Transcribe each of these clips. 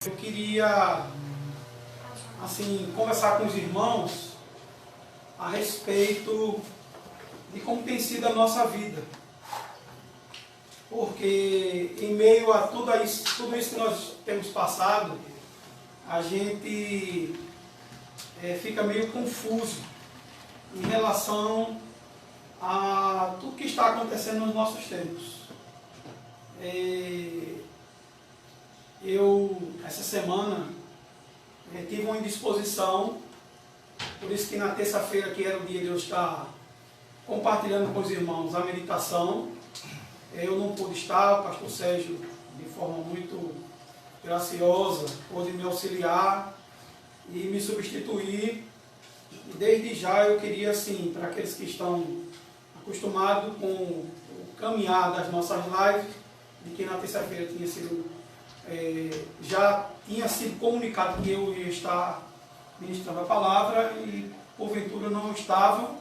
Eu queria, conversar com os irmãos a respeito de como tem sido a nossa vida. Porque em meio a tudo isso que nós temos passado, a gente fica meio confuso em relação a tudo que está acontecendo nos nossos tempos. Eu, essa semana, tive uma indisposição, por isso que na terça-feira, que era o dia de eu estar compartilhando com os irmãos a meditação, eu não pude estar. O pastor Sérgio, de forma muito graciosa, pôde me auxiliar e me substituir. E desde já eu queria, para aqueles que estão acostumados com o caminhar das nossas lives, de que na terça-feira já tinha sido comunicado que eu ia estar ministrando a palavra e porventura não estava.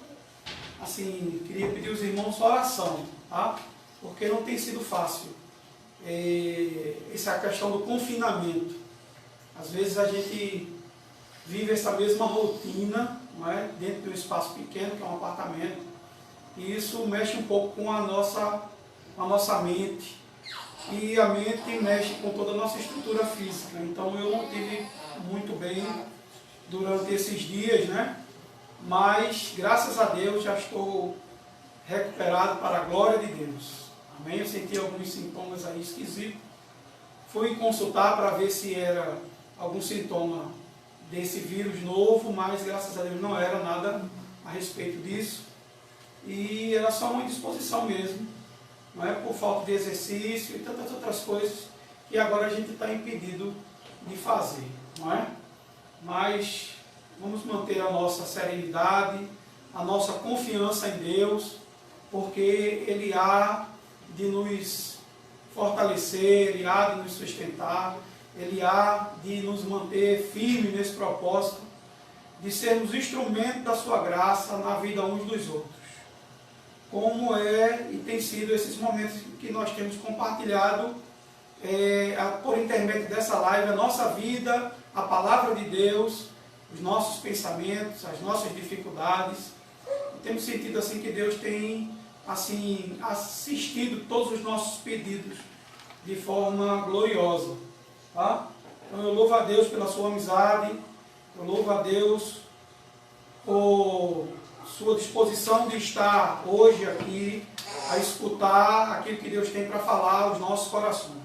Queria pedir aos irmãos oração, tá? Porque não tem sido fácil. Essa é a questão do confinamento. Às vezes a gente vive essa mesma rotina, não é? Dentro de um espaço pequeno, que é um apartamento, e isso mexe um pouco com a nossa mente. E a mente mexe com toda a nossa estrutura física. Então eu não tive muito bem durante esses dias, né? Mas graças a Deus já estou recuperado para a glória de Deus. Amém? Eu senti alguns sintomas aí esquisitos. Fui consultar para ver se era algum sintoma desse vírus novo, mas graças a Deus não era nada a respeito disso. E era só uma indisposição mesmo, não é? Por falta de exercício e tantas outras coisas que agora a gente está impedido de fazer, não é? Mas vamos manter a nossa serenidade, a nossa confiança em Deus, porque Ele há de nos fortalecer, Ele há de nos sustentar, Ele há de nos manter firmes nesse propósito de sermos instrumentos da sua graça na vida uns dos outros. Como e tem sido esses momentos que nós temos compartilhado por intermédio dessa live, a nossa vida, a palavra de Deus, os nossos pensamentos, as nossas dificuldades. E temos sentido que Deus tem assistido todos os nossos pedidos de forma gloriosa. Tá? Então eu louvo a Deus pela sua amizade, eu louvo a Deus por sua disposição de estar hoje aqui a escutar aquilo que Deus tem para falar aos nossos corações.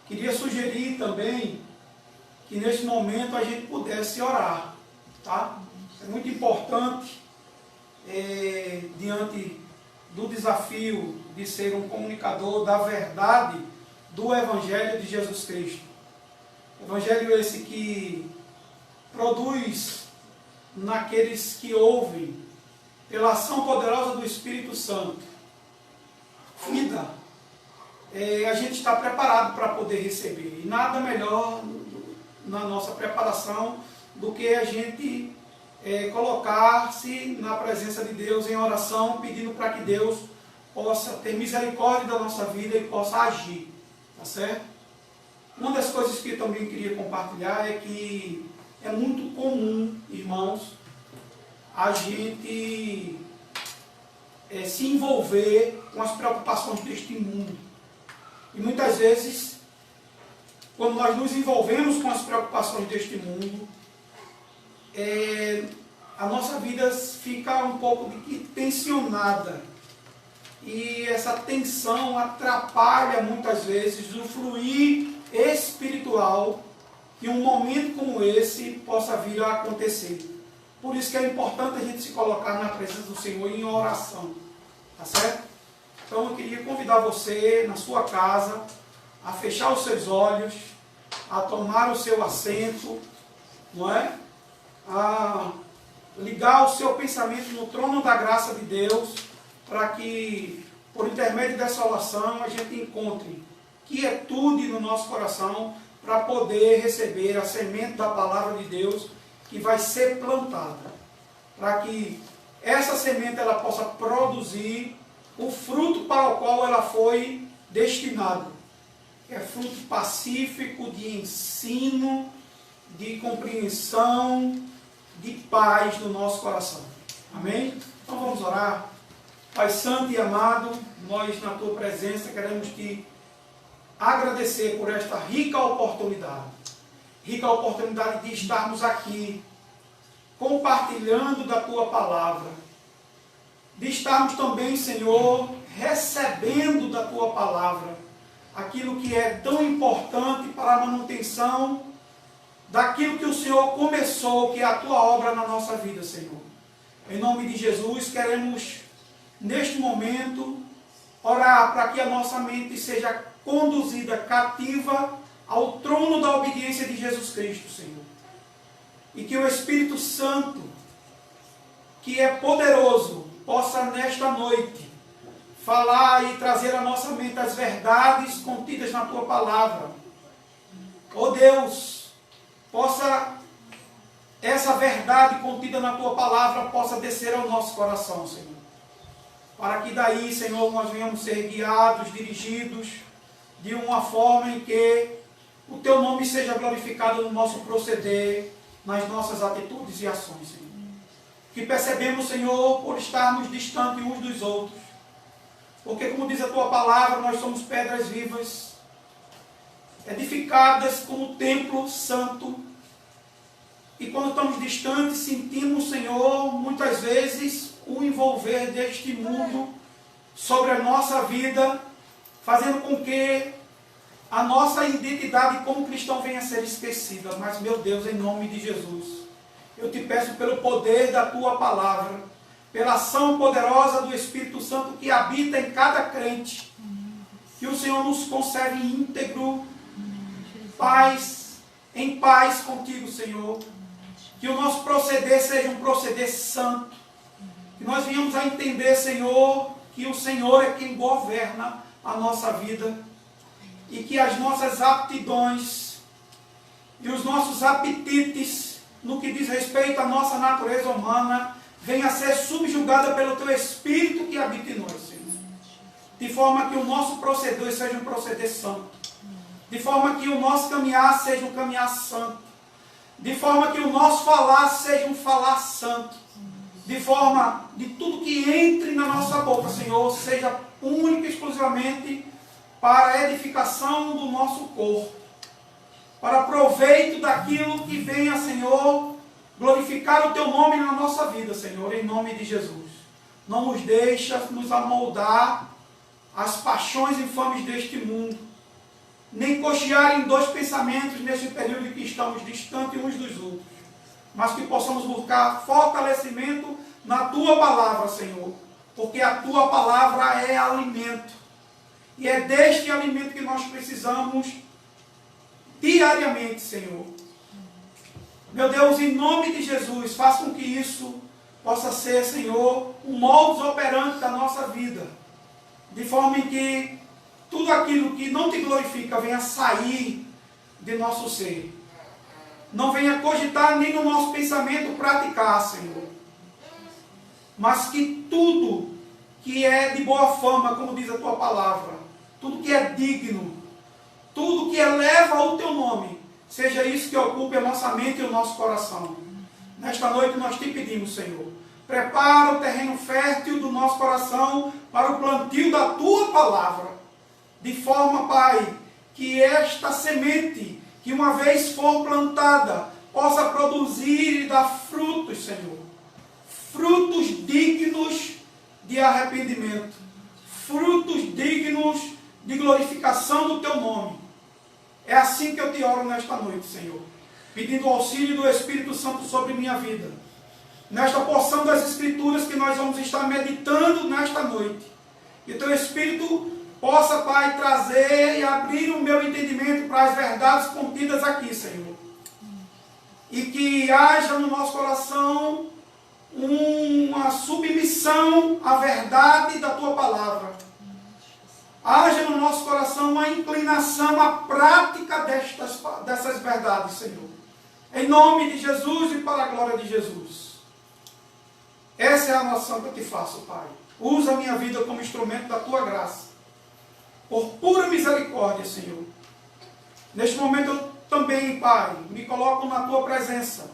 Queria sugerir também que neste momento a gente pudesse orar, tá? É muito importante, diante do desafio de ser um comunicador da verdade do Evangelho de Jesus Cristo. Evangelho esse que produz naqueles que ouvem, pela ação poderosa do Espírito Santo, vida. A gente está preparado para poder receber. E nada melhor na nossa preparação do que a gente colocar-se na presença de Deus em oração, pedindo para que Deus possa ter misericórdia da nossa vida e possa agir. Tá certo? Uma das coisas que eu também queria compartilhar é que é muito comum, irmãos, a gente se envolver com as preocupações deste mundo. E muitas vezes, quando nós nos envolvemos com as preocupações deste mundo, a nossa vida fica um pouco tensionada. E essa tensão atrapalha muitas vezes o fluir espiritual que um momento como esse possa vir a acontecer. Por isso que é importante a gente se colocar na presença do Senhor em oração. Tá certo? Então eu queria convidar você, na sua casa, a fechar os seus olhos, a tomar o seu assento, não é? A ligar o seu pensamento no trono da graça de Deus, para que, por intermédio dessa oração, a gente encontre quietude no nosso coração, para poder receber a semente da palavra de Deus que vai ser plantada, para que essa semente ela possa produzir o fruto para o qual ela foi destinada. é fruto pacífico de ensino, de compreensão, de paz no nosso coração. Amém? Então vamos orar. Pai Santo e amado, nós na Tua presença queremos Te agradecer por esta rica oportunidade de estarmos aqui, compartilhando da Tua palavra, de estarmos também, Senhor, recebendo da Tua palavra aquilo que é tão importante para a manutenção daquilo que o Senhor começou, que é a Tua obra na nossa vida, Senhor. Em nome de Jesus, queremos, neste momento, orar para que a nossa mente seja conduzida cativa ao trono da obediência de Jesus Cristo, Senhor. E que o Espírito Santo, que é poderoso, possa nesta noite falar e trazer à nossa mente as verdades contidas na Tua palavra. Ó Deus, possa essa verdade contida na Tua palavra possa descer ao nosso coração, Senhor. Para que daí, Senhor, nós venhamos ser guiados, dirigidos, de uma forma em que o Teu nome seja glorificado no nosso proceder, nas nossas atitudes e ações, Senhor. Que percebemos, Senhor, por estarmos distantes uns dos outros. Porque, como diz a Tua palavra, nós somos pedras vivas, edificadas como templo santo. E quando estamos distantes, sentimos, Senhor, muitas vezes o envolver deste mundo sobre a nossa vida, fazendo com que a nossa identidade como cristão venha a ser esquecida. Mas, meu Deus, em nome de Jesus, eu te peço pelo poder da Tua palavra, pela ação poderosa do Espírito Santo que habita em cada crente, que o Senhor nos conserve íntegro, em paz contigo, Senhor. Que o nosso proceder seja um proceder santo. Que nós venhamos a entender, Senhor, que o Senhor é quem governa a nossa vida. E que as nossas aptidões e os nossos apetites, no que diz respeito à nossa natureza humana, venha a ser subjugada pelo Teu Espírito que habita em nós, Senhor. De forma que o nosso proceder seja um proceder santo. De forma que o nosso caminhar seja um caminhar santo. De forma que o nosso falar seja um falar santo. De forma de tudo que entre na nossa boca, Senhor, seja única e exclusivamente para a edificação do nosso corpo. Para proveito daquilo que venha, Senhor, glorificar o Teu nome na nossa vida, Senhor, em nome de Jesus. Não nos deixa nos amoldar às paixões infames deste mundo, nem cochear em dois pensamentos nesse período em que estamos distantes uns dos outros, mas que possamos buscar fortalecimento na Tua palavra, Senhor, porque a Tua palavra é alimento, e é deste alimento que nós precisamos diariamente, Senhor. Meu Deus, em nome de Jesus, faça com que isso possa ser, Senhor, um modus operandi da nossa vida, de forma em que tudo aquilo que não Te glorifica venha sair de nosso ser. Não venha cogitar nem no nosso pensamento praticar, Senhor. Mas que tudo que é de boa fama, como diz a Tua palavra, tudo que é digno, tudo que eleva o Teu nome, seja isso que ocupe a nossa mente e o nosso coração. Nesta noite nós Te pedimos, Senhor, prepara o terreno fértil do nosso coração para o plantio da Tua palavra. De forma, Pai, que esta semente, que uma vez for plantada, possa produzir e dar frutos, Senhor. Frutos dignos de arrependimento. Frutos dignos de glorificação do Teu nome. É assim que eu Te oro nesta noite, Senhor. Pedindo o auxílio do Espírito Santo sobre minha vida. Nesta porção das Escrituras que nós vamos estar meditando nesta noite. E Teu Espírito possa, Pai, trazer e abrir o meu entendimento para as verdades contidas aqui, Senhor. E que haja no nosso coração uma submissão à verdade da Tua palavra. Haja no nosso coração uma inclinação à prática dessas verdades, Senhor. Em nome de Jesus e para a glória de Jesus. Essa é a oração que eu Te faço, Pai. Usa a minha vida como instrumento da Tua graça. Por pura misericórdia, Senhor. Neste momento eu também, Pai, me coloco na Tua presença,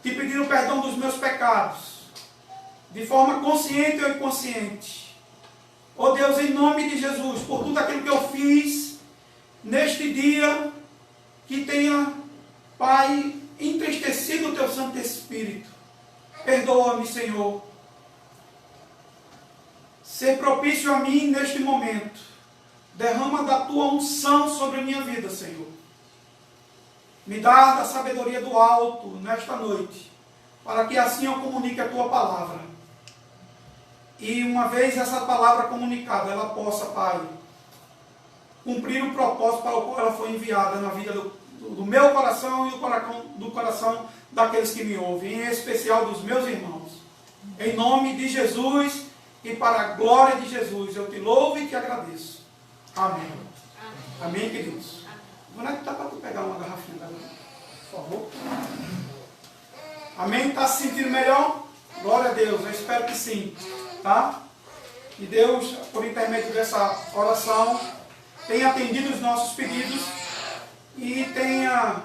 te pedindo perdão dos meus pecados, de forma consciente ou inconsciente. Ó Deus, em nome de Jesus, por tudo aquilo que eu fiz neste dia, que tenha, Pai, entristecido o Teu Santo Espírito. Perdoa-me, Senhor. Ser propício a mim neste momento. Derrama da Tua unção sobre a minha vida, Senhor. Me dá da sabedoria do alto nesta noite, para que assim eu comunique a Tua palavra. E uma vez essa palavra comunicada, ela possa, Pai, cumprir o propósito para o qual ela foi enviada na vida do meu coração e do coração daqueles que me ouvem, em especial dos meus irmãos. Em nome de Jesus e para a glória de Jesus, eu te louvo e te agradeço. Amém. Amém, queridos? Como é que dá para tu pegar uma garrafinha d'água? Por favor. Amém? Está se sentindo melhor? Glória a Deus, eu espero que sim. Tá? Que Deus, por intermédio dessa oração, tenha atendido os nossos pedidos e tenha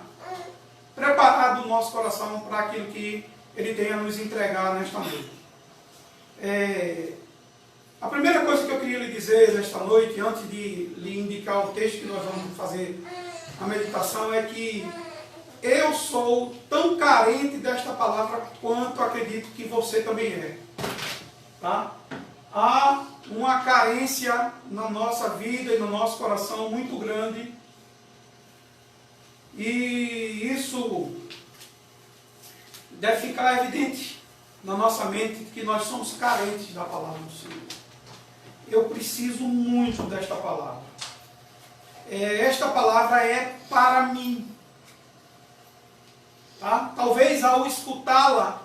preparado o nosso coração para aquilo que Ele tenha nos entregar nesta noite. A primeira coisa que eu queria lhe dizer nesta noite, antes de lhe indicar o texto que nós vamos fazer a meditação, é que eu sou tão carente desta palavra quanto acredito que você também é. Tá? Há uma carência na nossa vida e no nosso coração muito grande, e isso deve ficar evidente na nossa mente, que nós somos carentes da palavra do Senhor. Eu preciso muito desta palavra. Esta palavra é para mim. Tá? Talvez ao escutá-la,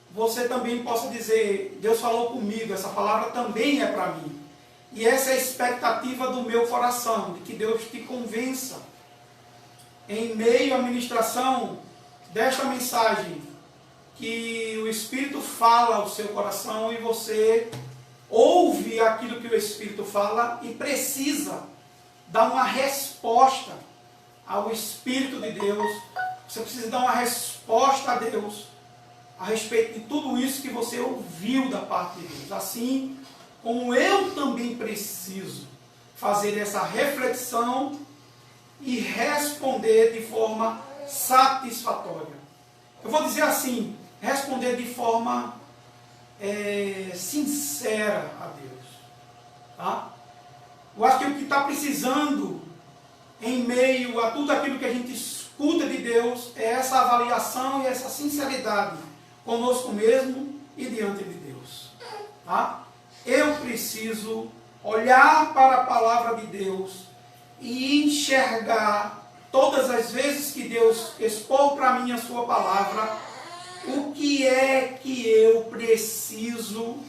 você também possa dizer, Deus falou comigo, essa palavra também é para mim. E essa é a expectativa do meu coração, de que Deus te convença, em meio à ministração desta mensagem, que o Espírito fala ao seu coração e você ouve aquilo que o Espírito fala e precisa dar uma resposta ao Espírito de Deus. Você precisa dar uma resposta a Deus a respeito de tudo isso que você ouviu da parte de Deus. Assim como eu também preciso fazer essa reflexão e responder de forma satisfatória. Eu vou dizer assim, responder de forma sincera a Deus. Tá? Eu acho que o que está precisando, em meio a tudo aquilo que a gente escuta de Deus, é essa avaliação e essa sinceridade conosco mesmo e diante de Deus. Tá? Eu preciso olhar para a palavra de Deus e enxergar todas as vezes que Deus expôs para mim a sua palavra, o que é que eu preciso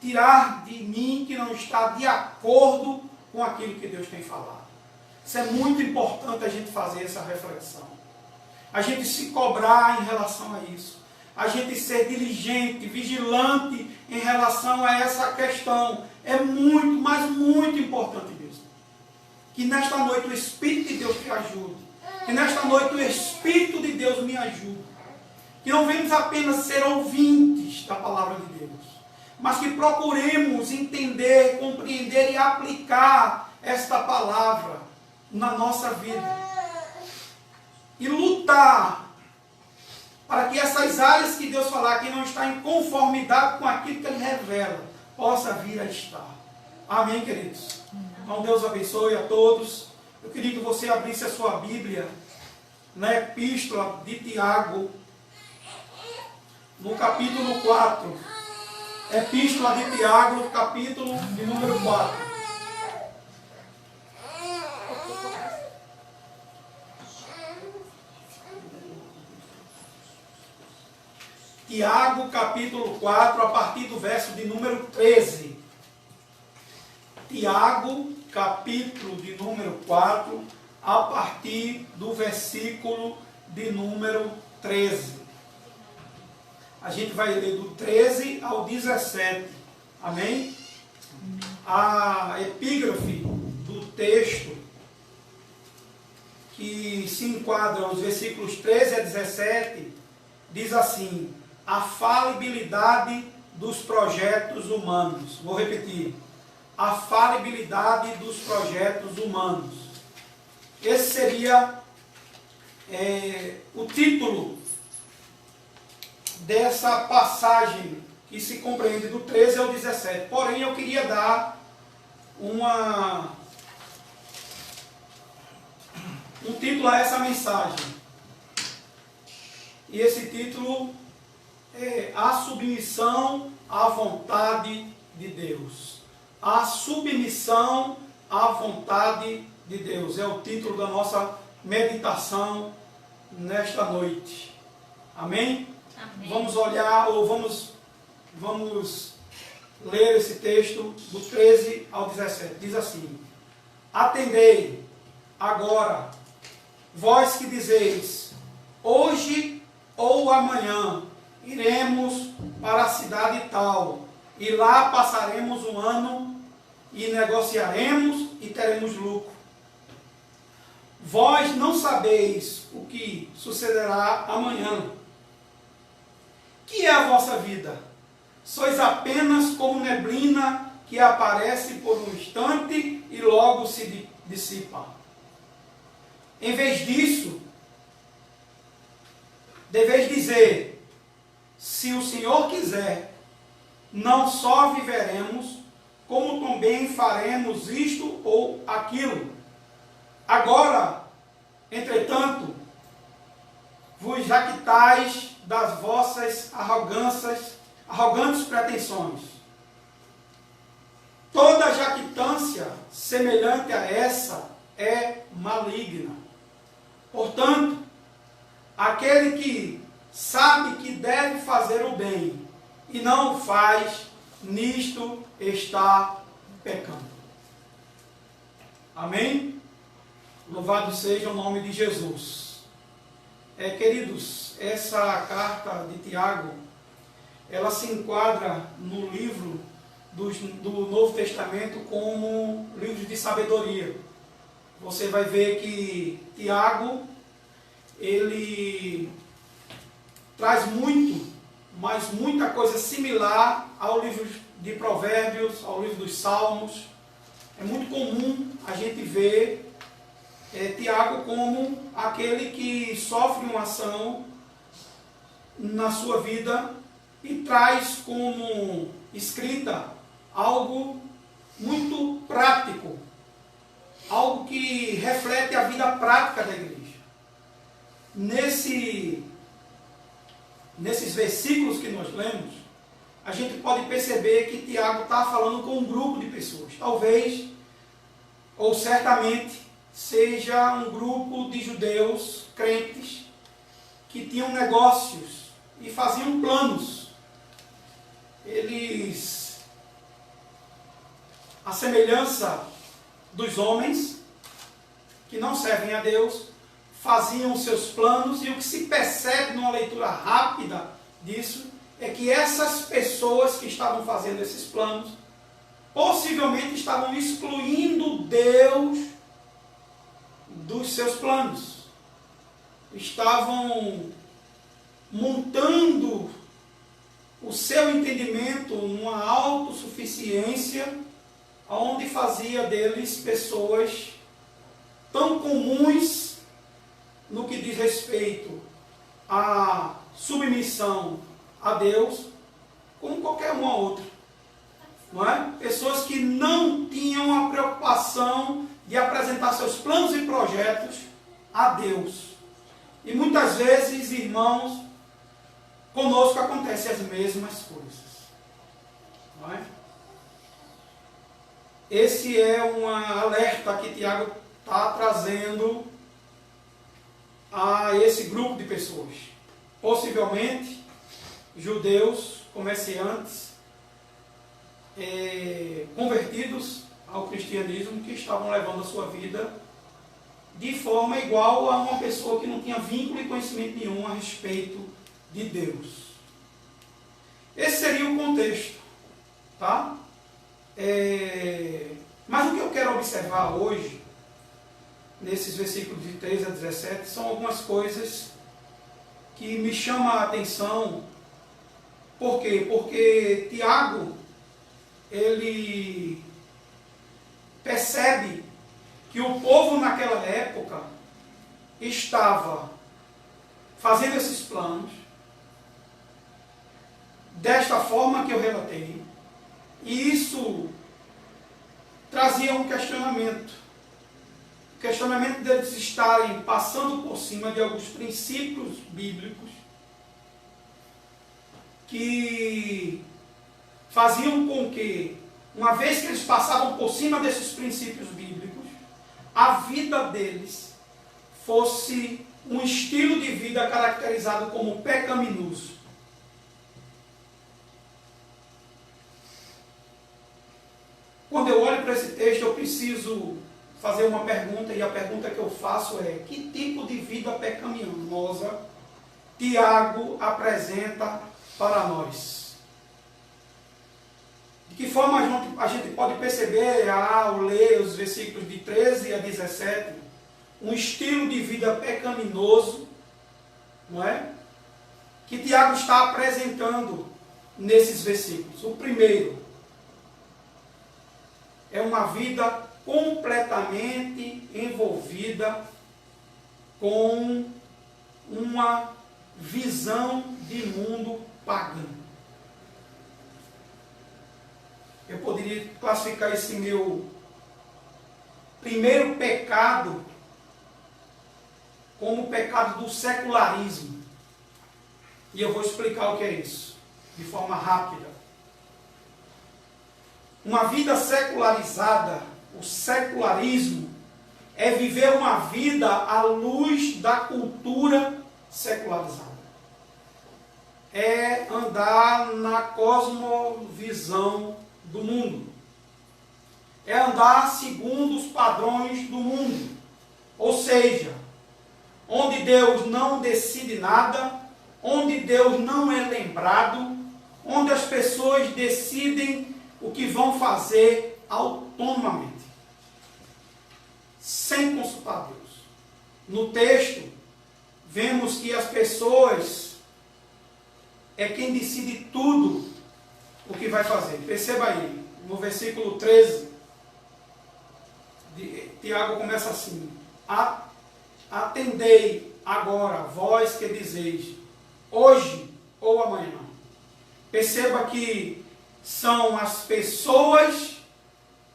tirar de mim que não está de acordo com aquilo que Deus tem falado. Isso é muito importante a gente fazer essa reflexão. A gente se cobrar em relação a isso. A gente ser diligente, vigilante em relação a essa questão. É muito, mas muito importante mesmo. Que nesta noite o Espírito de Deus te ajude. Que nesta noite o Espírito de Deus me ajude. Que não venhamos apenas ser ouvintes da palavra de Deus, mas que procuremos entender, compreender e aplicar esta palavra na nossa vida. E lutar para que essas áreas que Deus falar que não está em conformidade com aquilo que Ele revela, possa vir a estar. Amém, queridos? Então Deus abençoe a todos. Eu queria que você abrisse a sua Bíblia na Epístola de Tiago, no capítulo 4. Epístola de Tiago, capítulo de número 4. Tiago, capítulo 4, a partir do verso de número 13. Tiago, capítulo de número 4, a partir do versículo de número 13. A gente vai ler do 13 ao 17. Amém? A epígrafe do texto que se enquadra os versículos 13 a 17, diz assim: a falibilidade dos projetos humanos. Vou repetir: a falibilidade dos projetos humanos. Esse seria o título dessa passagem que se compreende do 13 ao 17. Porém, eu queria dar um título a essa mensagem. E esse título é A Submissão à Vontade de Deus. A submissão à vontade de Deus. É o título da nossa meditação nesta noite. Amém? Amém. Vamos olhar, ou vamos ler esse texto do 13 ao 17. Diz assim: atendei agora, vós que dizeis, hoje ou amanhã iremos para a cidade tal, e lá passaremos um ano, e negociaremos e teremos lucro. Vós não sabeis o que sucederá amanhã. Que é a vossa vida? Sois apenas como neblina que aparece por um instante e logo se dissipa. Em vez disso, deveis dizer: se o Senhor quiser, não só viveremos, como também faremos isto ou aquilo. Agora, entretanto, vos jactais das vossas arrogantes pretensões. Toda jactância semelhante a essa é maligna. Portanto, aquele que sabe que deve fazer o bem e não o faz, nisto está pecando. Amém? Louvado seja o nome de Jesus. Queridos, essa carta de Tiago, ela se enquadra no livro do Novo Testamento como livro de sabedoria. Você vai ver que Tiago, ele traz mas muita coisa similar ao livro de Provérbios, ao livro dos Salmos. É muito comum a gente ver Tiago como aquele que sofre uma ação na sua vida e traz como escrita algo muito prático, algo que reflete a vida prática da igreja. Nesses versículos que nós lemos, a gente pode perceber que Tiago está falando com um grupo de pessoas. Talvez, ou certamente, seja um grupo de judeus crentes que tinham negócios e faziam planos. Eles, à semelhança dos homens que não servem a Deus, faziam seus planos, e o que se percebe numa leitura rápida disso é que essas pessoas que estavam fazendo esses planos possivelmente estavam excluindo Deus dos seus planos. Estavam montando o seu entendimento numa autossuficiência, onde fazia deles pessoas tão comuns no que diz respeito à submissão a Deus, como qualquer uma outra. Não é? Pessoas que não tinham a preocupação de apresentar seus planos e projetos a Deus. E muitas vezes, irmãos, conosco acontecem as mesmas coisas. Não é? Esse é um alerta que Tiago está trazendo a esse grupo de pessoas. Possivelmente, judeus, comerciantes, convertidos ao cristianismo, que estavam levando a sua vida de forma igual a uma pessoa que não tinha vínculo e conhecimento nenhum a respeito de Deus. Esse seria o contexto, tá? Mas o que eu quero observar hoje nesses versículos de 13 a 17, são algumas coisas que me chamam a atenção. Por quê? Porque Tiago, ele percebe que o povo naquela época estava fazendo esses planos, desta forma que eu relatei, e isso trazia um questionamento. O questionamento deles estarem passando por cima de alguns princípios bíblicos que faziam com que, uma vez que eles passavam por cima desses princípios bíblicos, a vida deles fosse um estilo de vida caracterizado como pecaminoso. Quando eu olho para esse texto, eu preciso fazer uma pergunta, e a pergunta que eu faço é: que tipo de vida pecaminosa Tiago apresenta para nós? De que forma a gente pode perceber, ao ler os versículos de 13 a 17, um estilo de vida pecaminoso, não é? Que Tiago está apresentando nesses versículos. O primeiro é uma vida completamente envolvida com uma visão de mundo pagã. Eu poderia classificar esse meu primeiro pecado como o pecado do secularismo. E eu vou explicar o que é isso, de forma rápida. Uma vida secularizada, o secularismo, é viver uma vida à luz da cultura secularizada. É andar na cosmovisão do mundo. É andar segundo os padrões do mundo. Ou seja, onde Deus não decide nada, onde Deus não é lembrado, onde as pessoas decidem o que vão fazer autonomamente, sem consultar Deus. No texto, vemos que as pessoas é quem decide tudo o que vai fazer. Perceba aí, no versículo 13, Tiago começa assim: atendei agora, vós que dizeis, hoje ou amanhã. Perceba que são as pessoas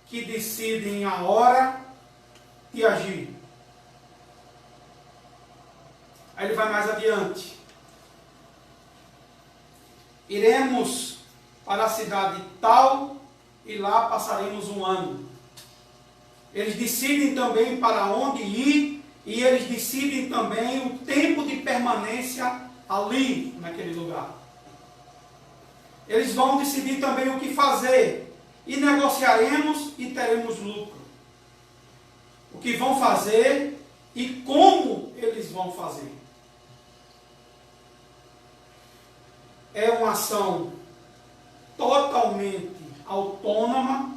que decidem a hora de agir. Aí ele vai mais adiante. Iremos para a cidade tal e lá passaremos um ano. Eles decidem também para onde ir e eles decidem também o tempo de permanência ali, naquele lugar. Eles vão decidir também o que fazer, e negociaremos e teremos lucro. O que vão fazer e como eles vão fazer. É uma ação totalmente autônoma,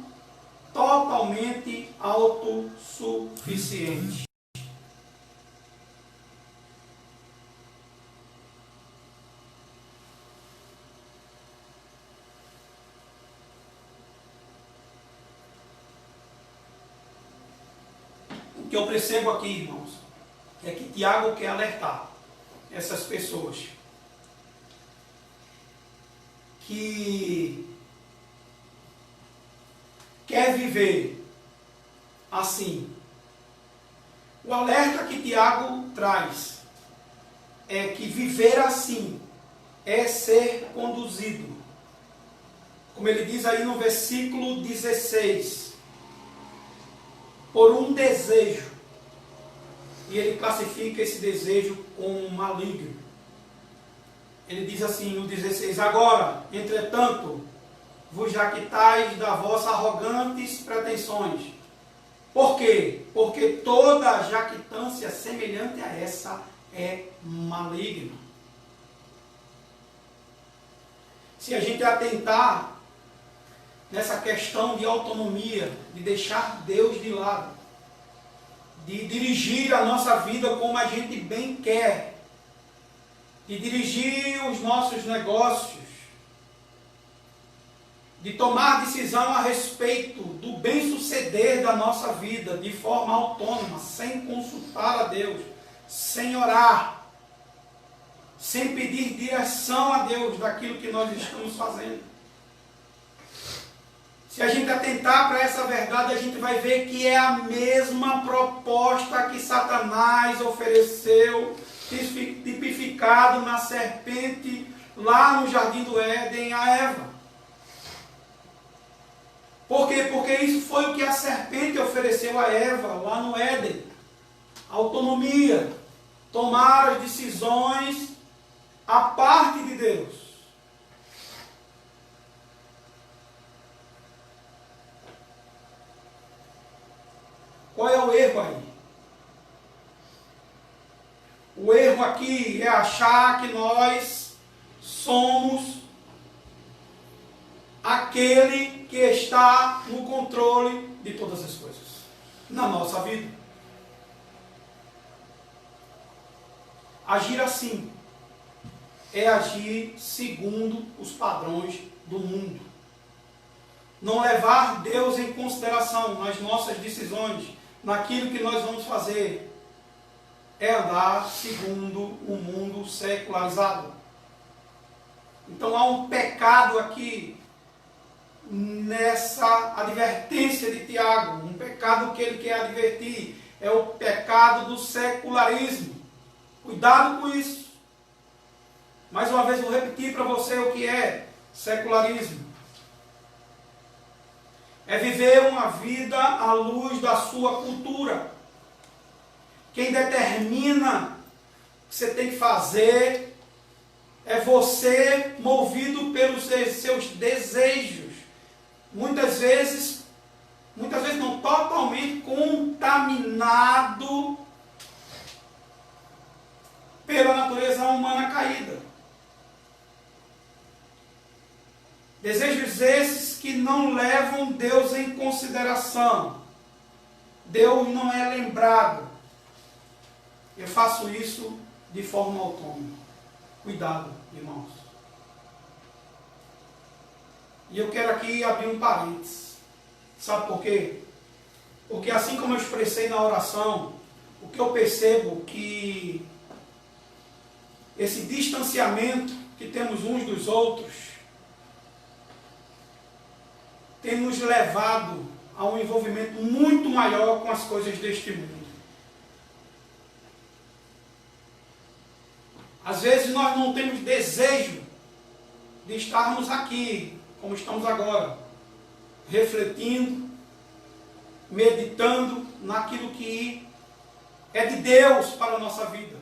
totalmente autossuficiente. O que eu percebo aqui, irmãos, é que Tiago quer alertar essas pessoas que quer viver assim. O alerta que Tiago traz é que viver assim é ser conduzido. Como ele diz aí no versículo 16, por um desejo. E ele classifica esse desejo como maligno. Ele diz assim no 16: agora, entretanto, vos jactais das vossas arrogantes pretensões. Por quê? Porque toda jactância semelhante a essa é maligna. Se a gente atentar nessa questão de autonomia, de deixar Deus de lado, de dirigir a nossa vida como a gente bem quer, de dirigir os nossos negócios, de tomar decisão a respeito do bem-suceder da nossa vida de forma autônoma, sem consultar a Deus, sem orar, sem pedir direção a Deus daquilo que nós estamos fazendo. Se a gente atentar para essa verdade, a gente vai ver que é a mesma proposta que Satanás ofereceu, tipificado na serpente lá no Jardim do Éden a Eva. Por quê? Porque isso foi o que a serpente ofereceu a Eva lá no Éden. Autonomia, tomar as decisões à parte de Deus. Qual é o erro aí? O erro aqui é achar que nós somos aquele que está no controle de todas as coisas na nossa vida. Agir assim é agir segundo os padrões do mundo. Não levar Deus em consideração nas nossas decisões, naquilo que nós vamos fazer, é andar segundo o mundo secularizado. Então há um pecado aqui nessa advertência de Tiago, um pecado que ele quer advertir, é o pecado do secularismo. Cuidado com isso. Mais uma vez vou repetir para você o que é secularismo. É viver uma vida à luz da sua cultura. Quem determina o que você tem que fazer é você, movido pelos seus desejos. Muitas vezes não, totalmente contaminado pela natureza humana caída. Desejos esses que não levam Deus em consideração. Deus não é lembrado. Eu faço isso de forma autônoma. Cuidado, irmãos. E eu quero aqui abrir um parênteses. Sabe por quê? Porque assim como eu expressei na oração, o que eu percebo que esse distanciamento que temos uns dos outros tem nos levado a um envolvimento muito maior com as coisas deste mundo. Às vezes nós não temos desejo de estarmos aqui, como estamos agora, refletindo, meditando naquilo que é de Deus para a nossa vida.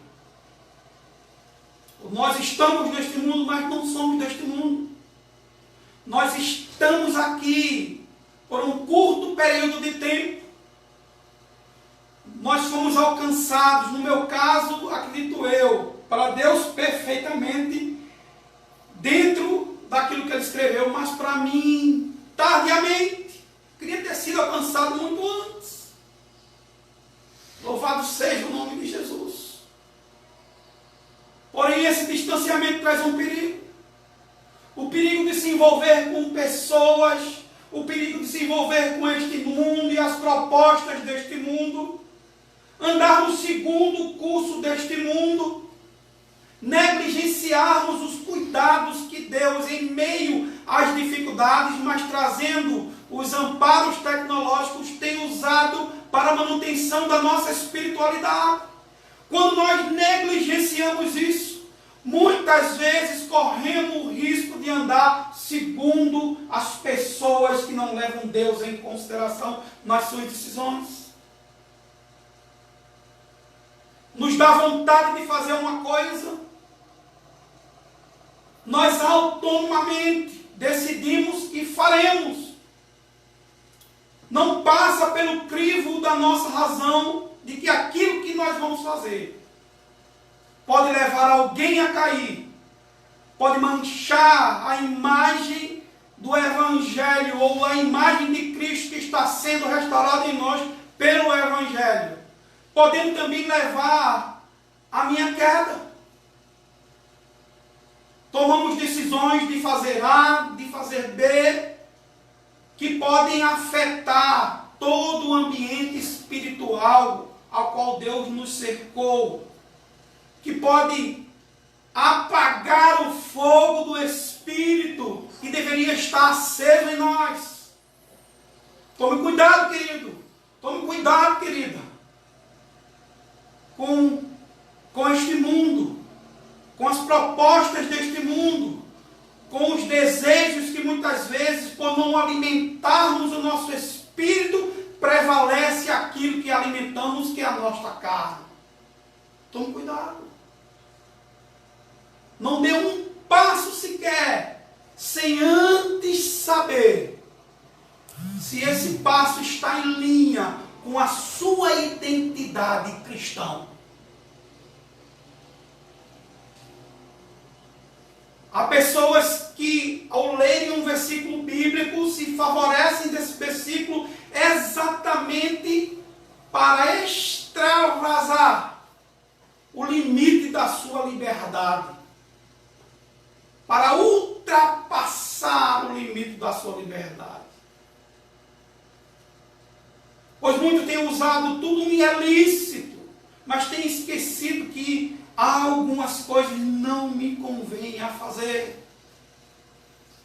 Nós estamos neste mundo, mas não somos deste mundo. Nós estamos aqui por um curto período de tempo. Nós fomos alcançados, no meu caso, acredito eu, para Deus perfeitamente, dentro daquilo que Ele escreveu, mas para mim, tardiamente, queria ter sido alcançado muito antes. Louvado seja o nome de Jesus. Porém, esse distanciamento traz um perigo. O perigo de se envolver com pessoas, o perigo de se envolver com este mundo e as propostas deste mundo, andarmos segundo o curso deste mundo, negligenciarmos os cuidados que Deus, em meio às dificuldades, mas trazendo os amparos tecnológicos, tem usado para a manutenção da nossa espiritualidade. Quando nós negligenciamos isso, muitas vezes corremos o risco de andar segundo as pessoas que não levam Deus em consideração nas suas decisões. Nos dá vontade de fazer uma coisa, nós autonomamente decidimos e faremos. Não passa pelo crivo da nossa razão de que aquilo que nós vamos fazer pode levar alguém a cair, pode manchar a imagem do Evangelho ou a imagem de Cristo que está sendo restaurada em nós pelo Evangelho. podendo também levar à minha queda. Tomamos decisões de fazer A, de fazer B, que podem afetar todo o ambiente espiritual ao qual Deus nos cercou, que pode apagar o fogo do Espírito que deveria estar aceso em nós. Tome cuidado, querido. Tome cuidado, querida, com este mundo, com as propostas deste mundo, com os desejos que muitas vezes, por não alimentarmos o nosso espírito, prevalece aquilo que alimentamos, que é a nossa carne. Tome cuidado. Não dê um passo sequer sem antes saber se esse passo está em linha com a sua identidade cristã. Há pessoas que, ao lerem um versículo bíblico, se favorecem desse versículo exatamente para extravasar o limite da sua liberdade, para ultrapassar o limite da sua liberdade. Pois muitos têm usado tudo me é lícito, mas têm esquecido que há algumas coisas que não me convém a fazer.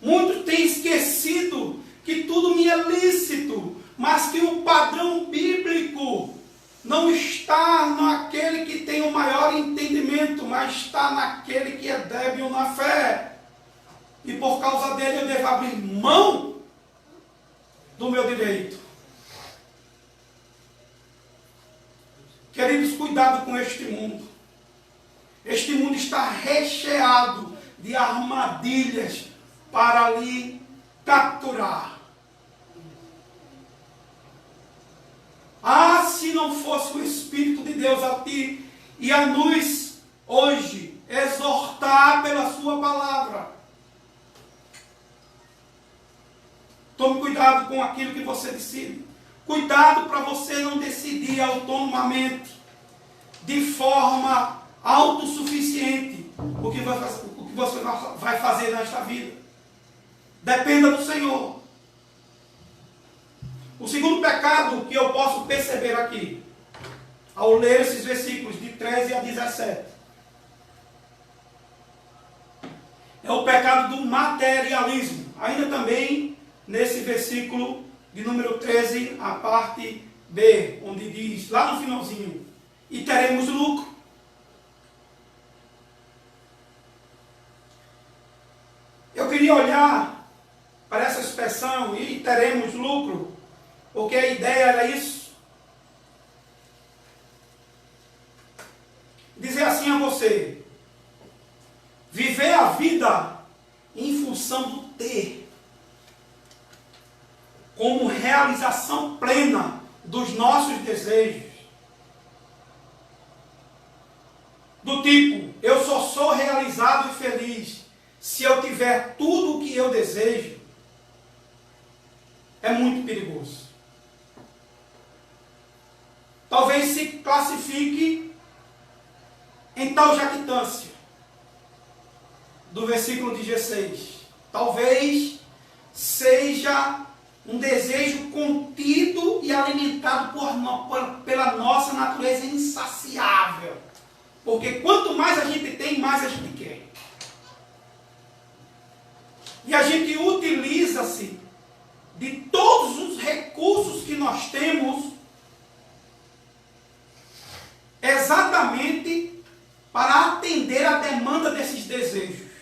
Muitos têm esquecido que tudo me é lícito, mas que o padrão bíblico não está naquele que tem o maior entendimento, mas está naquele que é débil na fé. E por causa dele eu devo abrir mão do meu direito. Queridos, cuidado com este mundo. Este mundo está recheado de armadilhas para lhe capturar. Ah, se não fosse o Espírito de Deus a ti e a nos hoje exortar pela sua palavra. Tome cuidado com aquilo que você decide. Cuidado para você não decidir autonomamente, de forma autossuficiente, o que você vai fazer nesta vida. Dependa do Senhor. O segundo pecado que eu posso perceber aqui, ao ler esses versículos de 13 a 17, é o pecado do materialismo. Ainda também nesse versículo de número 13, a parte B, onde diz, lá no finalzinho, e teremos lucro. Eu queria olhar para essa expressão, e teremos lucro, porque a ideia era isso. Dizer assim a você, viver a vida em função do ter, como realização plena dos nossos desejos. Do tipo, eu só sou realizado e feliz se eu tiver tudo o que eu desejo. É muito perigoso. Talvez se classifique em tal jactância do versículo 16. Talvez seja um desejo contido e alimentado pela nossa natureza insaciável. Porque quanto mais a gente tem, mais a gente quer. E a gente utiliza-se de todos os recursos que nós temos exatamente para atender a demanda desses desejos.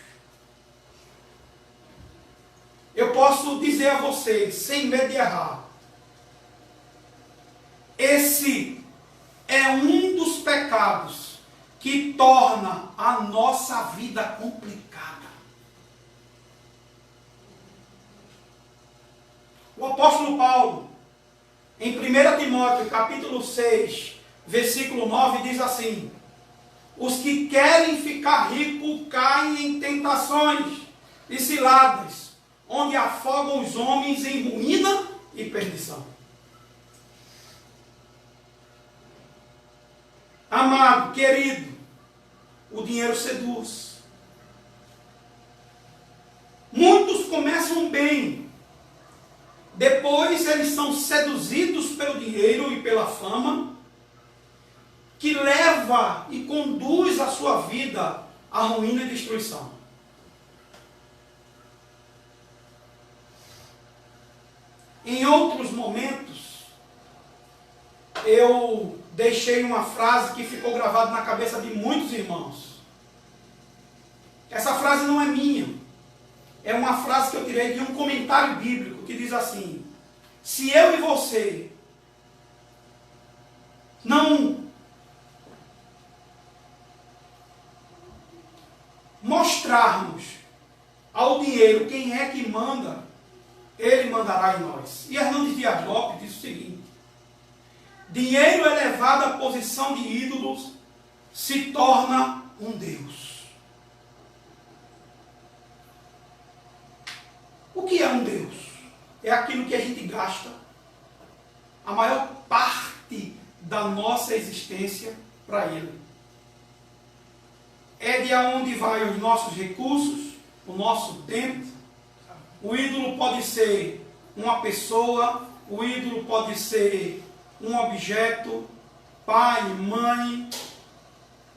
Eu posso dizer a vocês, sem medo de errar, esse é um dos pecados que torna a nossa vida complicada. O apóstolo Paulo, em 1 Timóteo, capítulo 6, versículo 9, diz assim: os que querem ficar ricos caem em tentações e ciladas, onde afogam os homens em ruína e perdição. Amado, querido, o dinheiro seduz. Muitos começam bem, depois eles são seduzidos pelo dinheiro e pela fama, que leva e conduz a sua vida à ruína e destruição. Em outros momentos, eu deixei uma frase que ficou gravada na cabeça de muitos irmãos. Essa frase não é minha. É uma frase que eu tirei de um comentário bíblico que diz assim: se eu e você não mostrarmos ao dinheiro quem é que manda, ele mandará em nós. E Hernandes Dias Lopes diz o seguinte: dinheiro elevado à posição de ídolos se torna um Deus. O que é um Deus? É aquilo que a gente gasta a maior parte da nossa existência para Ele. É de onde vai os nossos recursos, o nosso tempo. O ídolo pode ser uma pessoa, o ídolo pode ser um objeto, pai, mãe.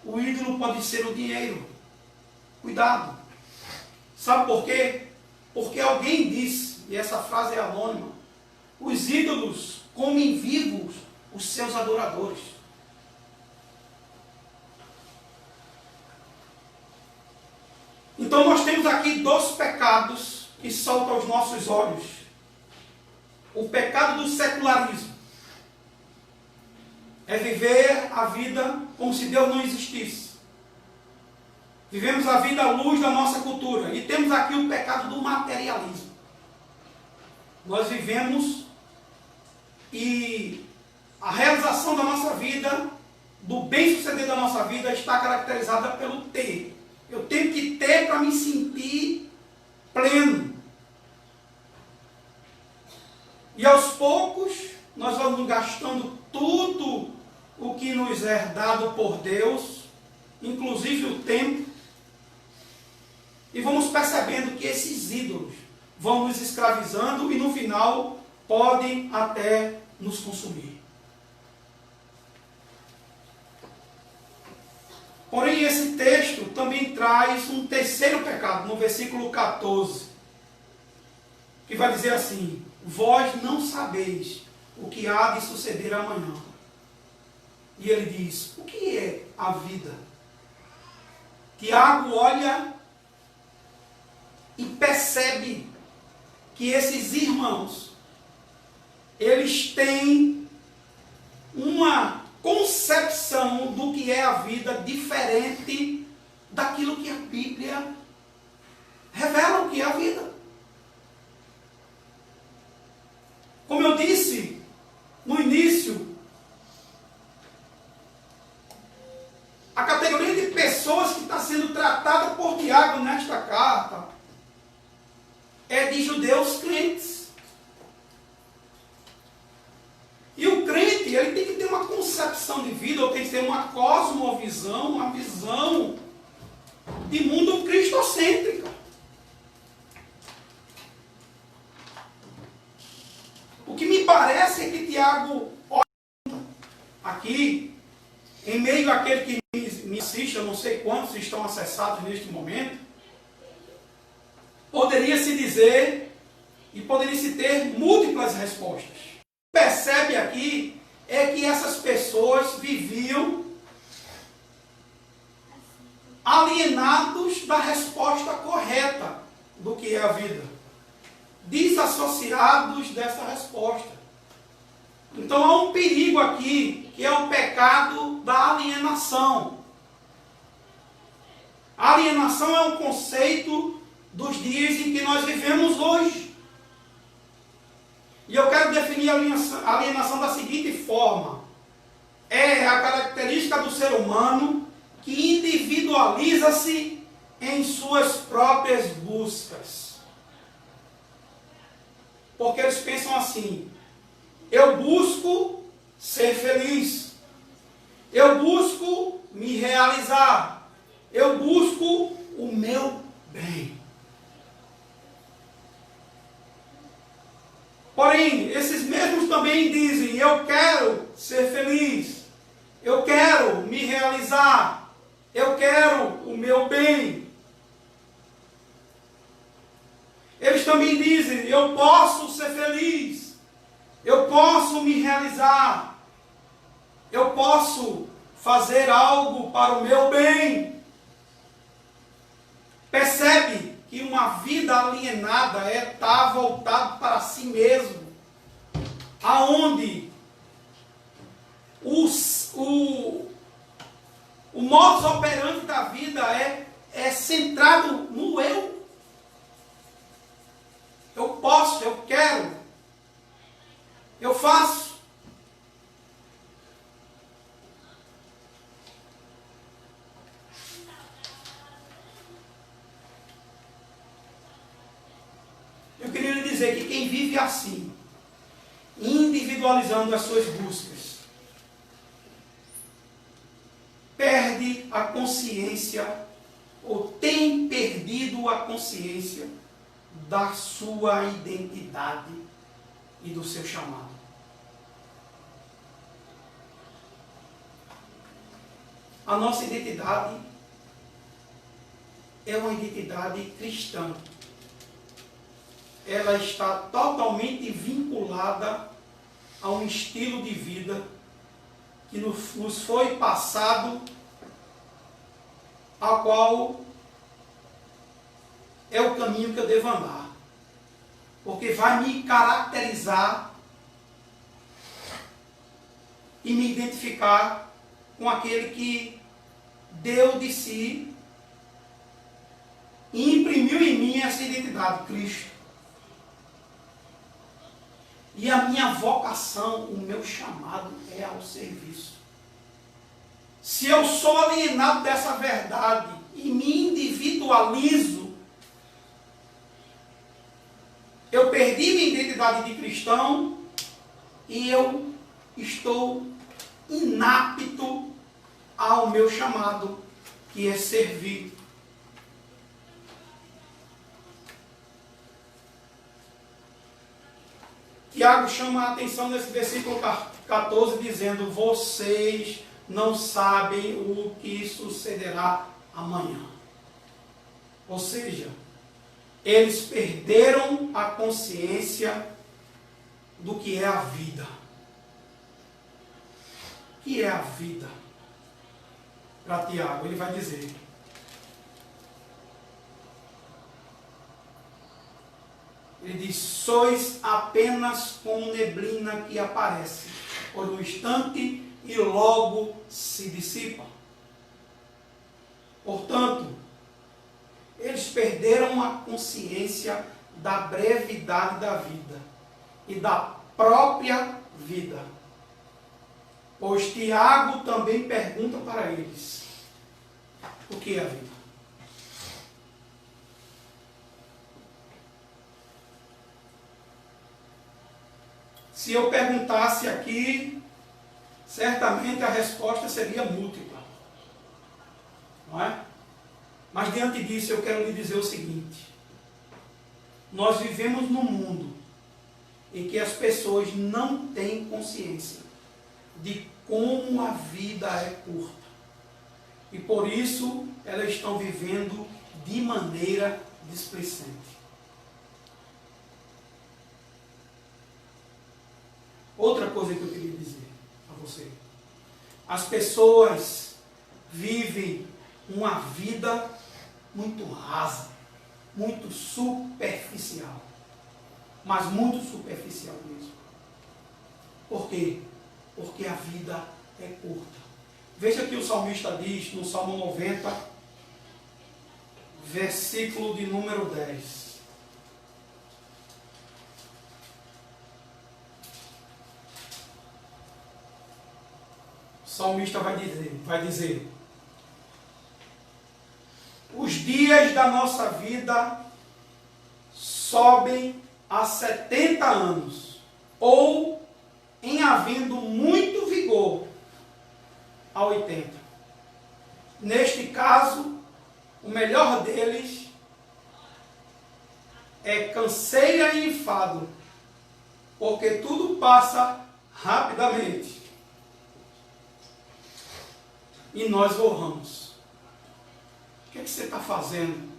O ídolo pode ser o dinheiro. Cuidado. Sabe por quê? Porque alguém disse, e essa frase é anônima, os ídolos comem vivos os seus adoradores. Então nós temos aqui dois pecados que saltam aos nossos olhos. O pecado do secularismo. É viver a vida como se Deus não existisse. Vivemos a vida à luz da nossa cultura. E temos aqui o pecado do materialismo. Nós vivemos e a realização da nossa vida, do bem-suceder da nossa vida, está caracterizada pelo ter. Eu tenho que ter para me sentir pleno. E aos poucos, nós vamos gastando tudo o que nos é dado por Deus, inclusive o tempo, e vamos percebendo que esses ídolos vão nos escravizando e no final podem até nos consumir. Porém, esse texto também traz um terceiro pecado, no versículo 14, que vai dizer assim: vós não sabeis o que há de suceder amanhã. E ele diz: o que é a vida? Tiago olha e percebe que esses irmãos, eles têm uma concepção do que é a vida diferente daquilo que a Bíblia revela o que é a vida. Como eu disse no início, a categoria de pessoas que está sendo tratada por Tiago nesta carta é de judeus crentes. E o crente, ele tem que ter uma concepção de vida, ou tem que ter uma cosmovisão, uma visão de mundo cristocêntrica. O que me parece é que Tiago olha aqui, em meio àquele que me assiste, eu não sei quantos estão acessados neste momento, poderia-se dizer e poderia-se ter múltiplas respostas. O que percebe aqui é que essas pessoas viviam alienados da resposta correta do que é a vida, desassociados dessa resposta. Então há um perigo aqui, que é o pecado da alienação. A alienação é um conceito dos dias em que nós vivemos hoje. E eu quero definir a alienação da seguinte forma: é a característica do ser humano que individualiza-se em suas próprias buscas. Porque eles pensam assim: eu busco ser feliz. Eu busco me realizar. Eu busco o meu bem. Porém, esses mesmos também dizem: eu quero ser feliz. Eu quero me realizar. Eu quero o meu bem. Eles também dizem: eu posso ser feliz. Eu posso me realizar. Eu posso fazer algo para o meu bem. Percebe que uma vida alienada é estar voltado para si mesmo. Aonde o modus operandi da vida é centrado no eu. Eu posso, eu quero, eu faço. Eu queria lhe dizer que quem vive assim, individualizando as suas buscas, perde a consciência, ou tem perdido a consciência da sua identidade e do seu chamado. A nossa identidade é uma identidade cristã. Ela está totalmente vinculada a um estilo de vida que nos foi passado, a qual é o caminho que eu devo andar. Porque vai me caracterizar e me identificar com aquele que deu de si e imprimiu em mim essa identidade, Cristo. E a minha vocação, o meu chamado é ao serviço. Se eu sou alienado dessa verdade e me individualizo, eu perdi minha identidade de cristão e eu estou inapto ao meu chamado, que é servir. Tiago chama a atenção nesse versículo 14, dizendo: vocês não sabem o que sucederá amanhã. Ou seja, eles perderam a consciência do que é a vida. O que é a vida? Para Tiago, ele vai dizer: ele diz: sois apenas como neblina que aparece por um instante e logo se dissipa. Portanto, eles perderam a consciência da brevidade da vida e da própria vida. Pois Tiago também pergunta para eles: o que é a vida? Se eu perguntasse aqui, certamente a resposta seria múltipla. Não é? Mas diante disso eu quero lhe dizer o seguinte: nós vivemos num mundo em que as pessoas não têm consciência de como a vida é curta. E por isso elas estão vivendo de maneira displicente. Outra coisa que eu queria dizer a você: as pessoas vivem uma vida muito rasa, muito superficial, mas muito superficial mesmo. Por quê? Porque a vida é curta. Veja que o salmista diz no Salmo 90, versículo de número 10. O salmista vai dizer: os dias da nossa vida sobem a 70 anos, ou em havendo muito vigor, a 80. Neste caso, o melhor deles é canseira e enfado, porque tudo passa rapidamente e nós voamos. O que você está fazendo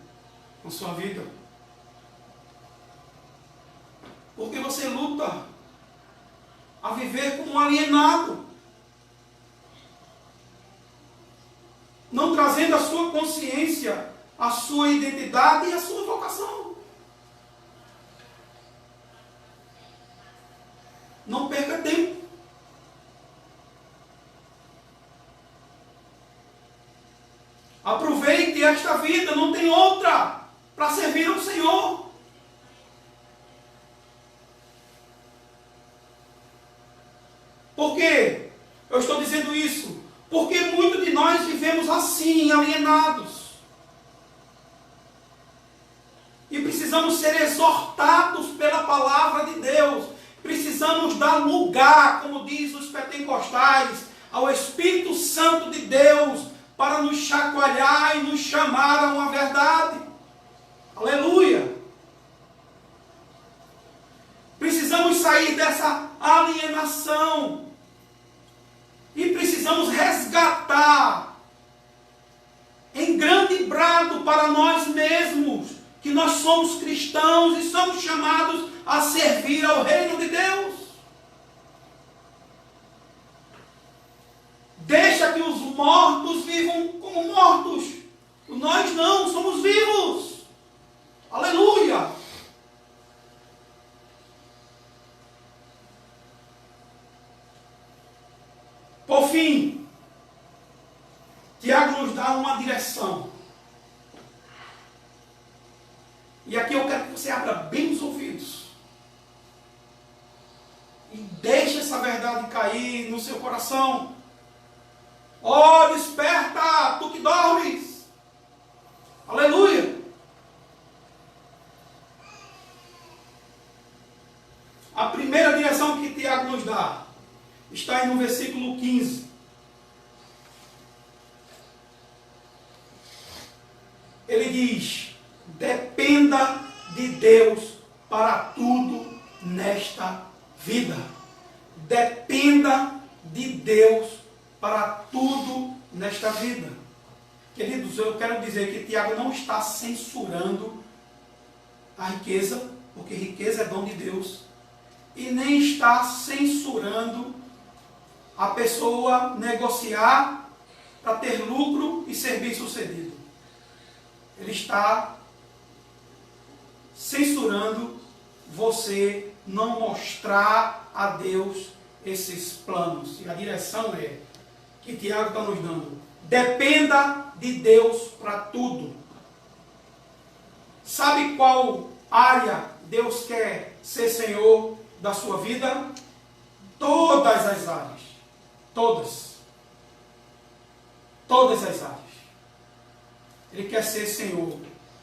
com sua vida? Porque você luta a viver como um alienado, não trazendo a sua consciência, a sua identidade e a sua vocação. Não perca tempo. Aproveite esta vida, não tem outra para servir ao Senhor. Por quê? Eu estou dizendo isso porque muitos de nós vivemos assim, alienados. E precisamos ser exortados pela palavra de Deus. Precisamos dar lugar, como diz os pentecostais, ao Espírito Santo de Deus, para nos chacoalhar e nos chamar a uma verdade. Aleluia! Precisamos sair dessa alienação. E precisamos resgatar, em grande brado para nós mesmos, que nós somos cristãos e somos chamados a servir ao reino de Deus. Deixa que os mortos vivam como mortos. Nós não, somos vivos. Aleluia! Por fim, Tiago nos dá uma direção. E aqui eu quero que você abra bem os ouvidos. E deixe essa verdade cair no seu coração. Oh, desperta, tu que dormes. Aleluia. A primeira direção que Tiago nos dá está aí no versículo 15. Ele diz: dependa de Deus para tudo nesta vida. Dependa de Deus para tudo nesta vida. Queridos, eu quero dizer que Tiago não está censurando a riqueza, porque riqueza é dom de Deus, e nem está censurando a pessoa negociar para ter lucro e ser bem-sucedido. Ele está censurando você não mostrar a Deus esses planos. E a direção é que Tiago está nos dando: dependa de Deus para tudo. Sabe qual área Deus quer ser Senhor da sua vida? Todas as áreas. Todas. Todas as áreas. Ele quer ser Senhor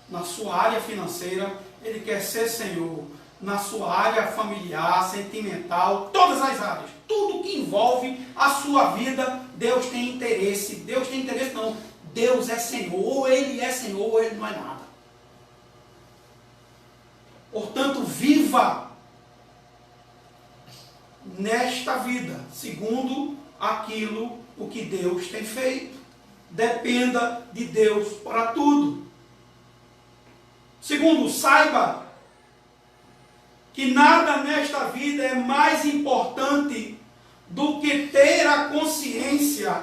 na sua área financeira, Ele quer ser Senhor na sua área familiar, sentimental, todas as áreas. Tudo que envolve a sua vida, Deus tem interesse. Deus tem interesse não. Deus é Senhor. Ou Ele é Senhor, ou Ele não é nada. Portanto, viva nesta vida, segundo aquilo o que Deus tem feito. Dependa de Deus para tudo. Segundo, saiba que nada nesta vida é mais importante do que ter a consciência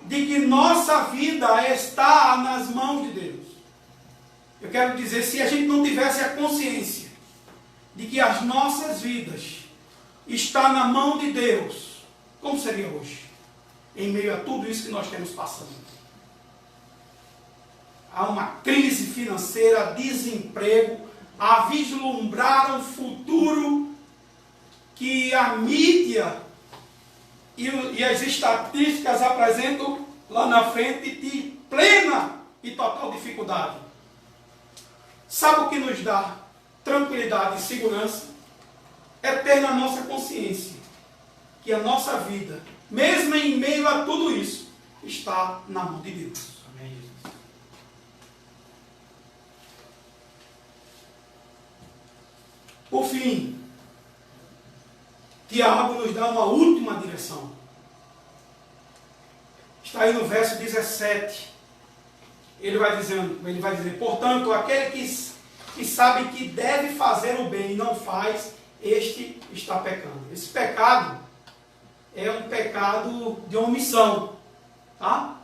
de que nossa vida está nas mãos de Deus. Eu quero dizer, se a gente não tivesse a consciência de que as nossas vidas estão na mão de Deus, como seria hoje? Em meio a tudo isso que nós temos passando. Há uma crise financeira, desemprego, a vislumbrar um futuro que a mídia e as estatísticas apresentam lá na frente de plena e total dificuldade. Sabe o que nos dá tranquilidade e segurança? É ter na nossa consciência que a nossa vida mesmo em meio a tudo isso, está na mão de Deus. Amém, Jesus. Por fim, Tiago nos dá uma última direção. Está aí no verso 17. Ele vai dizer, portanto, aquele que sabe que deve fazer o bem e não faz, este está pecando. Esse pecado é um pecado de omissão. Tá?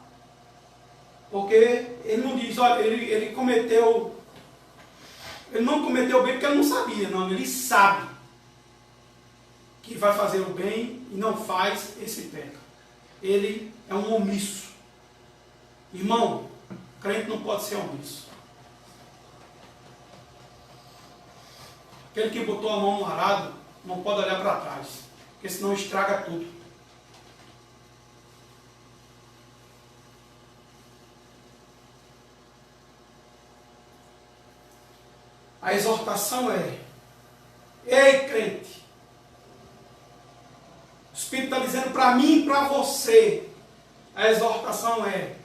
Porque ele não diz, olha, ele não cometeu bem porque ele não sabia, não. Ele sabe que vai fazer o bem e não faz, esse peca. Ele é um omisso. Irmão, crente não pode ser omisso. Aquele que botou a mão no arado não pode olhar para trás, porque senão estraga tudo. A exortação é: ei, crente, o Espírito está dizendo para mim e para você, a exortação é: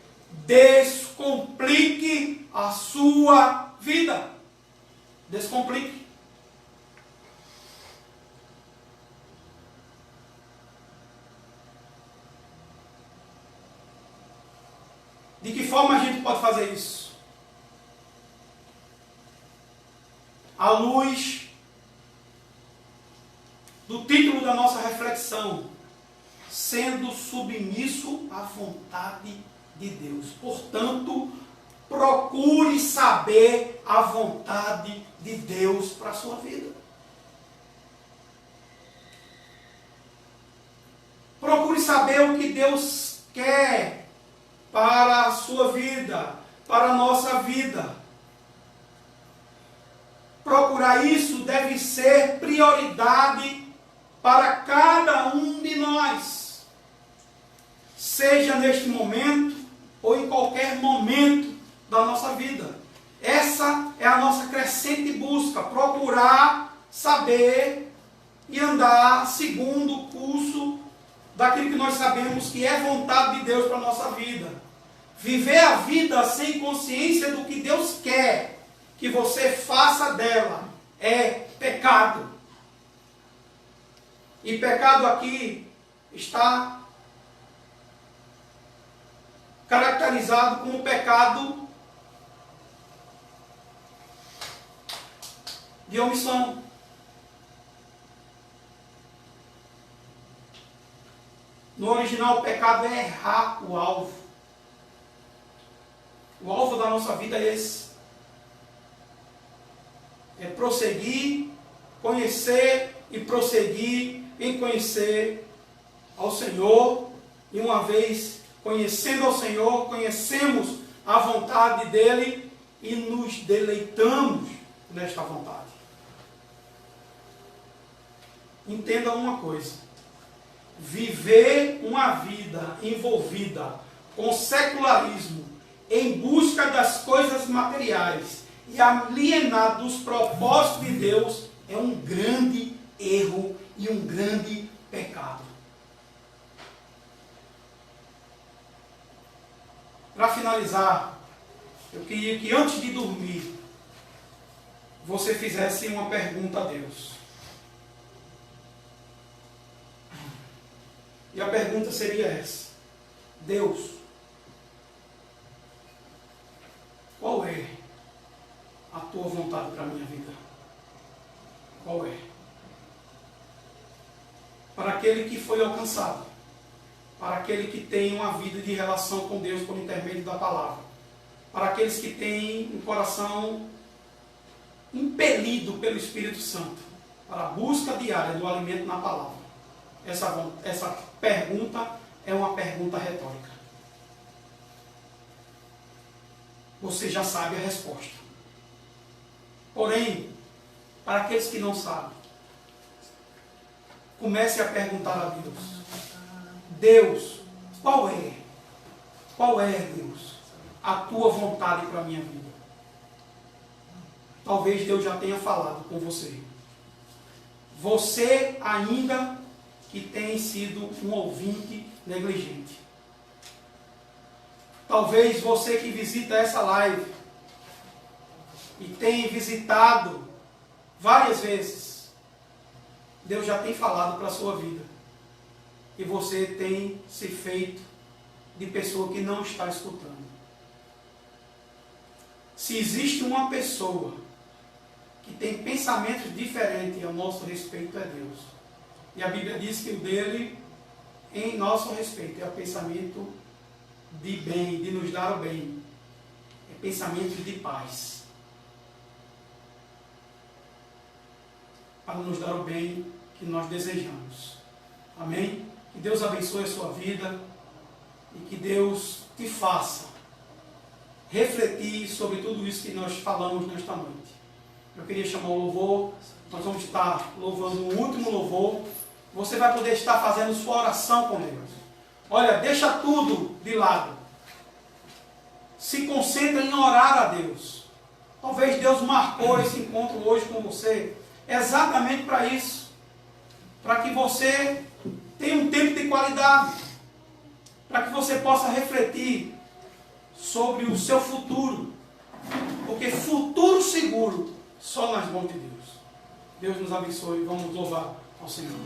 descomplique a sua vida. Descomplique. De que forma a gente pode fazer isso? À luz do título da nossa reflexão, sendo submisso à vontade de Deus. Portanto, procure saber a vontade de Deus para a sua vida. Procure saber o que Deus quer para a sua vida, para a nossa vida. Procurar isso deve ser prioridade para cada um de nós. Seja neste momento ou em qualquer momento da nossa vida. Essa é a nossa crescente busca, procurar saber e andar segundo o curso daquilo que nós sabemos que é vontade de Deus para a nossa vida. Viver a vida sem consciência do que Deus quer que você faça dela é pecado. E pecado aqui está caracterizado como pecado de omissão. No original, o pecado é errar o alvo. O alvo da nossa vida é esse. É prosseguir, conhecer e prosseguir em conhecer ao Senhor. E uma vez conhecendo ao Senhor, conhecemos a vontade dEle e nos deleitamos nesta vontade. Entenda uma coisa: viver uma vida envolvida com secularismo em busca das coisas materiais e alienar dos propósitos de Deus é um grande erro e um grande pecado. Para finalizar, eu queria que antes de dormir, você fizesse uma pergunta a Deus. E a pergunta seria essa: Deus, qual é a tua vontade para a minha vida? Qual é? Para aquele que foi alcançado, para aquele que tem uma vida de relação com Deus por intermédio da palavra, para aqueles que têm um coração impelido pelo Espírito Santo, para a busca diária do alimento na palavra. Essa pergunta é uma pergunta retórica. Você já sabe a resposta. Porém, para aqueles que não sabem, comece a perguntar a Deus: Deus, qual é, Deus, a tua vontade para a minha vida? Talvez Deus já tenha falado com você. Você ainda que tem sido um ouvinte negligente. Talvez você que visita essa live e tem visitado várias vezes, Deus já tem falado para a sua vida. E você tem se feito de pessoa que não está escutando. Se existe uma pessoa que tem pensamentos diferentes a nosso respeito, é Deus. E a Bíblia diz que o dele, em nosso respeito, é o pensamento de bem, de nos dar o bem. É pensamento de paz. Para nos dar o bem que nós desejamos. Amém? Que Deus abençoe a sua vida e que Deus te faça refletir sobre tudo isso que nós falamos nesta noite. Eu queria chamar o louvor, nós vamos estar louvando o último louvor. Você vai poder estar fazendo sua oração com Deus. Olha, deixa tudo de lado. Se concentra em orar a Deus. Talvez Deus marcou esse encontro hoje com você exatamente para isso. Para que você tenha um tempo de qualidade. Para que você possa refletir sobre o seu futuro. Porque futuro seguro só nas mãos de Deus. Deus nos abençoe. Vamos louvar ao Senhor.